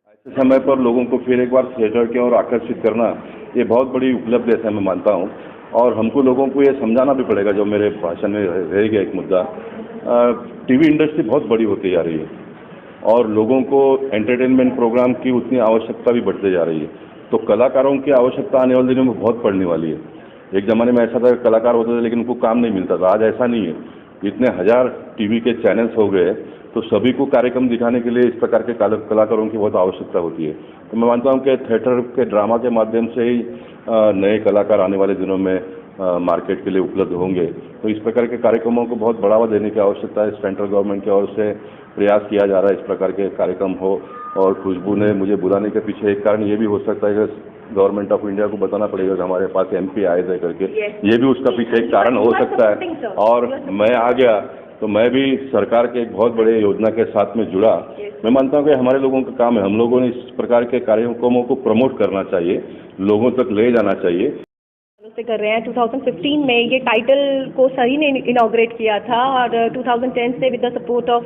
ऐसे समय पर लोगों को फिर एक बार थिएटर की ओर आकर्षित करना ये बहुत बड़ी उपलब्धि ऐसा मैं मानता हूँ। और हमको लोगों को ये समझाना भी पड़ेगा, जो मेरे भाषण में रह गया एक मुद्दा, टीवी इंडस्ट्री बहुत बड़ी होती जा रही है और लोगों को एंटरटेनमेंट प्रोग्राम की उतनी आवश्यकता भी बढ़ती जा रही है। तो कलाकारों की आवश्यकता आने वाले दिनों में बहुत पड़ने वाली है। एक ज़माने में ऐसा था कि कलाकार होते थे लेकिन उनको काम नहीं मिलता था, आज ऐसा नहीं है। इतने हजार टीवी के चैनल्स हो गए तो सभी को कार्यक्रम दिखाने के लिए इस प्रकार के कलाकारों की बहुत आवश्यकता होती है। तो मैं मानता हूँ कि थिएटर के ड्रामा के माध्यम से ही नए कलाकार आने वाले दिनों में मार्केट के लिए उपलब्ध होंगे। तो इस प्रकार के कार्यक्रमों को बहुत बढ़ावा देने की आवश्यकता है। सेंट्रल गवर्नमेंट की ओर से प्रयास किया जा रहा है इस प्रकार के कार्यक्रम हो। और खुशबू ने मुझे बुलाने के पीछे एक कारण ये भी हो सकता है कि गवर्नमेंट ऑफ इंडिया को बताना पड़ेगा कि हमारे पास एमपी आए थे करके, ये भी उसका पीछे एक कारण हो सकता है। और मैं आ गया तो मैं भी सरकार के एक बहुत बड़े योजना के साथ में जुड़ा। मैं मानता हूँ कि हमारे लोगों का काम है, हम लोगों ने इस प्रकार के कार्यक्रमों को प्रमोट करना चाहिए, लोगों तक ले जाना चाहिए। से कर रहे हैं 2015 में ये टाइटल को सही ने इनॉग्रेट किया था और 2010 से विद द सपोर्ट ऑफ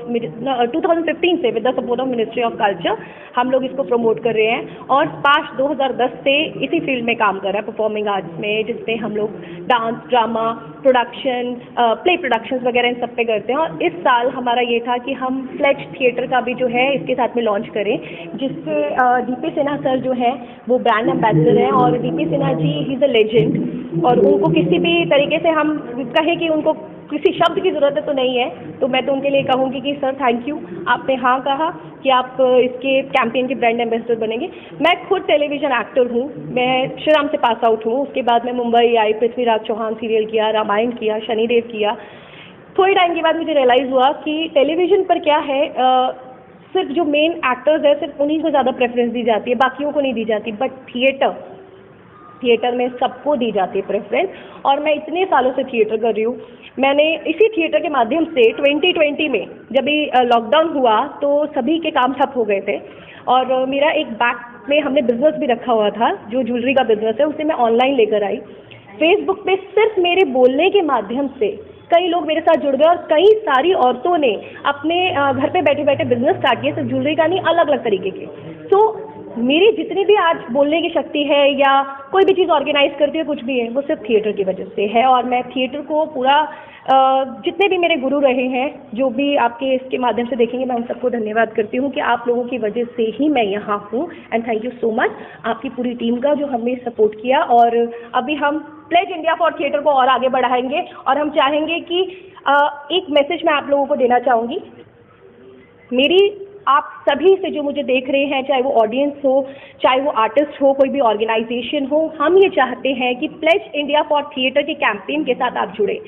2015 से with the support of ministry of culture हम लोग इसको प्रमोट कर रहे हैं। और स्पाश 2010 से इसी फील्ड में काम कर रहा है, परफॉर्मिंग आर्ट्स में, जिसमें हम लोग dance, drama, production, play productions वगैरह इन सब पे करते हैं। और इस साल हमारा ये था कि हम फ्लेज थिएटर का भी जो है इसके साथ में लॉन्च करें, जिससे डीपी सिन्हा सर जो है वो ब्रांड एम्बेसडर हैं। और डीपी सिन्हा जी ही इज़ अ लेजेंड और उनको किसी भी तरीके से हम कहें कि उनको किसी शब्द की ज़रूरत तो नहीं है, तो मैं तो उनके लिए कहूँगी कि सर थैंक यू, आपने हाँ कहा कि आप इसके कैंपेन के ब्रांड एम्बेसडर बनेंगे। मैं खुद टेलीविज़न एक्टर हूँ, मैं श्रीराम से पास आउट हूँ। उसके बाद मैं मुंबई आई, पृथ्वीराज चौहान सीरियल किया, रामायण किया, शनिदेव किया। थोड़े टाइम के बाद मुझे रियलाइज़ हुआ कि टेलीविज़न पर क्या है, सिर्फ जो मेन एक्टर्स है सिर्फ उन्हीं को ज़्यादा प्रेफरेंस दी जाती है, बाकियों को नहीं दी जाती। बट थिएटर में सबको दी जाती है प्रेफरेंस। और मैं इतने सालों से थिएटर कर रही हूँ। मैंने इसी थिएटर के माध्यम से 2020 में जब भी लॉकडाउन हुआ तो सभी के काम ठप हो गए थे और मेरा एक बैक में हमने बिजनेस भी रखा हुआ था, जो ज्वेलरी का बिजनेस है, उसे मैं ऑनलाइन लेकर आई। फेसबुक पे सिर्फ मेरे बोलने के माध्यम से कई लोग मेरे साथ जुड़ गए और कई सारी औरतों ने अपने घर पे बैठे बैठे बिजनेस स्टार्ट किए, सिर्फ ज्वेलरी का नहीं, अलग अलग तरीके के। तो मेरी जितनी भी आज बोलने की शक्ति है या कोई भी चीज़ ऑर्गेनाइज करती है, कुछ भी है, वो सिर्फ थिएटर की वजह से है। और मैं थिएटर को पूरा जितने भी मेरे गुरु रहे हैं, जो भी आपके इसके माध्यम से देखेंगे, मैं उन सबको धन्यवाद करती हूँ कि आप लोगों की वजह से ही मैं यहाँ हूँ। And thank you so much आपकी पूरी टीम का जो हमें सपोर्ट किया। और अभी हम प्लेज इंडिया फॉर थिएटर को और आगे बढ़ाएंगे और हम चाहेंगे कि एक मैसेज मैं आप लोगों को देना चाहूँगी। मेरी आप सभी से जो मुझे देख रहे हैं, चाहे वो ऑडियंस हो, चाहे वो आर्टिस्ट हो, कोई भी ऑर्गेनाइजेशन हो, हम ये चाहते हैं कि प्लेज इंडिया फॉर थिएटर के कैंपेन के साथ आप जुड़े।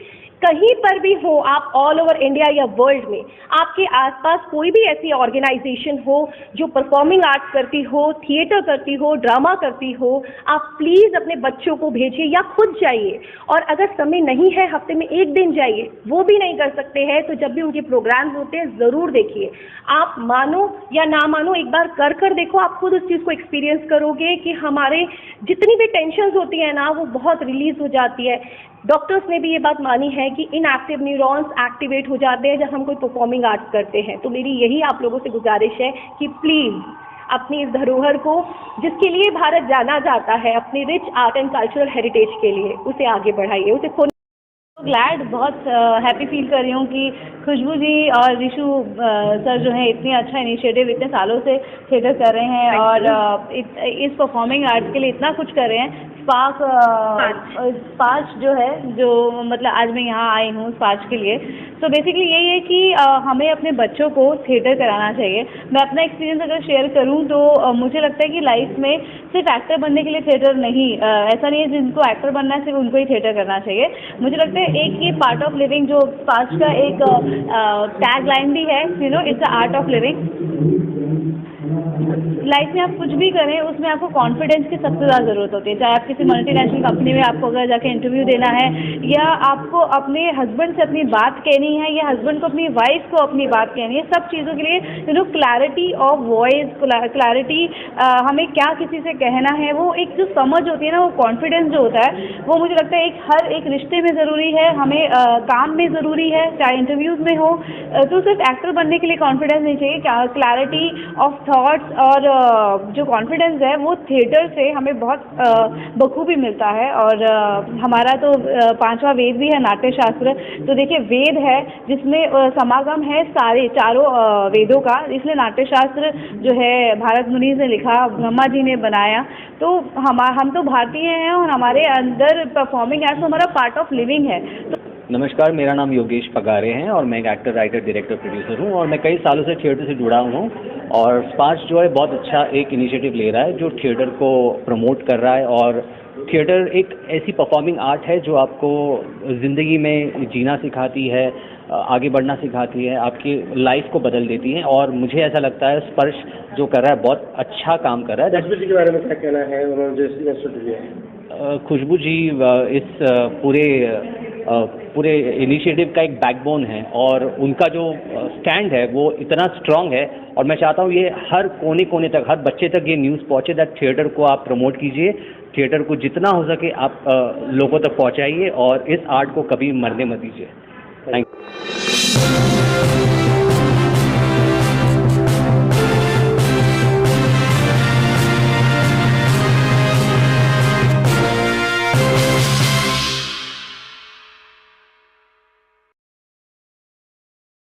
कहीं पर भी हो आप, ऑल ओवर इंडिया या वर्ल्ड में, आपके आसपास कोई भी ऐसी ऑर्गेनाइजेशन हो जो परफॉर्मिंग आर्ट्स करती हो, थिएटर करती हो, ड्रामा करती हो, आप प्लीज़ अपने बच्चों को भेजिए या खुद जाइए। और अगर समय नहीं है, हफ्ते में एक दिन जाइए, वो भी नहीं कर सकते हैं तो जब भी उनके प्रोग्राम्स होते हैं ज़रूर देखिए। आप मानो या ना मानो, एक बार कर देखो, आप खुद उस चीज़ को एक्सपीरियंस करोगे कि हमारे जितनी भी टेंशन्स होती है ना, वो बहुत रिलीज़ हो जाती है। डॉक्टर्स ने भी ये बात मानी है कि इनएक्टिव न्यूरॉन्स एक्टिवेट हो जाते हैं जब हम कोई परफॉर्मिंग आर्ट्स करते हैं। तो मेरी यही आप लोगों से गुजारिश है कि प्लीज़ अपनी इस धरोहर को, जिसके लिए भारत जाना जाता है, अपनी rich art and cultural heritage के लिए, उसे आगे बढ़ाइए, उसे खोने। ग्लैड, बहुत हैप्पी फील कर रही हूँ कि खुशबू जी और रिशु सर जो है इतनी अच्छा इनिशिएटिव इतने सालों से थिएटर कर रहे हैं और इस परफॉर्मिंग आर्ट्स के लिए इतना कुछ कर रहे हैं। स्पार्श जो है, जो मतलब आज मैं यहाँ आई हूँ स्पार्श के लिए। तो बेसिकली यही है कि हमें अपने बच्चों को थिएटर कराना चाहिए। मैं अपना एक्सपीरियंस अगर शेयर करूँ तो मुझे लगता है कि लाइफ में सिर्फ एक्टर बनने के लिए थिएटर नहीं, ऐसा नहीं है जिनको एक्टर बनना है सिर्फ उनको ही थिएटर करना चाहिए। मुझे लगता है एक ये पार्ट ऑफ लिविंग, जो स्पार्श का एक टैग लाइन भी है, you know, it's the art of living. Life में आप कुछ भी करें उसमें आपको कॉन्फिडेंस की सबसे ज़्यादा ज़रूरत होती है। चाहे आप किसी मल्टीनेशनल कंपनी में आपको अगर जाके इंटरव्यू देना है, या आपको अपने हस्बैंड से अपनी बात कहनी है, या हस्बैंड को अपनी वाइफ को अपनी बात कहनी है, सब चीज़ों के लिए you know clarity of voice, clarity, हमें क्या किसी से कहना है, वो एक जो समझ होती है ना, वो कॉन्फिडेंस जो होता है, वो मुझे लगता है हर एक रिश्ते में ज़रूरी है, हमें काम में ज़रूरी है, चाहे इंटरव्यूज़ में हो। तो सिर्फ एक्टर बनने के लिए कॉन्फिडेंस नहीं चाहिए, क्लैरिटी ऑफ थॉट्स और जो कॉन्फिडेंस है वो थिएटर से हमें बहुत बखूबी मिलता है। और हमारा तो पांचवा वेद भी है नाट्य शास्त्र। तो देखिए वेद है जिसमें समागम है सारे चारों वेदों का, इसलिए नाट्य शास्त्र जो है भारत मुनि ने लिखा, ब्रह्मा जी ने बनाया। तो हम तो भारतीय हैं और हमारे अंदर परफॉर्मिंग आर्ट्स हमारा पार्ट ऑफ लिविंग है। नमस्कार, मेरा नाम योगेश पगारे हैं और मैं एक एक्टर, राइटर, डायरेक्टर, प्रोड्यूसर हूं और मैं कई सालों से थिएटर से जुड़ा हूं। और स्पार्श जो है बहुत अच्छा एक इनिशिएटिव ले रहा है जो थिएटर को प्रमोट कर रहा है। और थिएटर एक ऐसी परफॉर्मिंग आर्ट है जो आपको ज़िंदगी में जीना सिखाती है, आगे बढ़ना सिखाती है, आपकी लाइफ को बदल देती है। और मुझे ऐसा लगता है स्पर्श जो कर रहा है बहुत अच्छा काम कर रहा है। खुशबू जी के बारे में क्या कहना है, उन्होंने जो इंस्टीट्यूट लिया है? खुशबू जी इस पूरे इनिशिएटिव का एक बैकबोन है और उनका जो स्टैंड है वो इतना स्ट्रांग है। और मैं चाहता हूँ ये हर कोने कोने तक, हर बच्चे तक ये न्यूज़ पहुँचे दैट थिएटर को आप प्रमोट कीजिए, थिएटर को जितना हो सके आप लोगों तक पहुँचाइए और इस आर्ट को कभी मरने मत दीजिए। Thank you.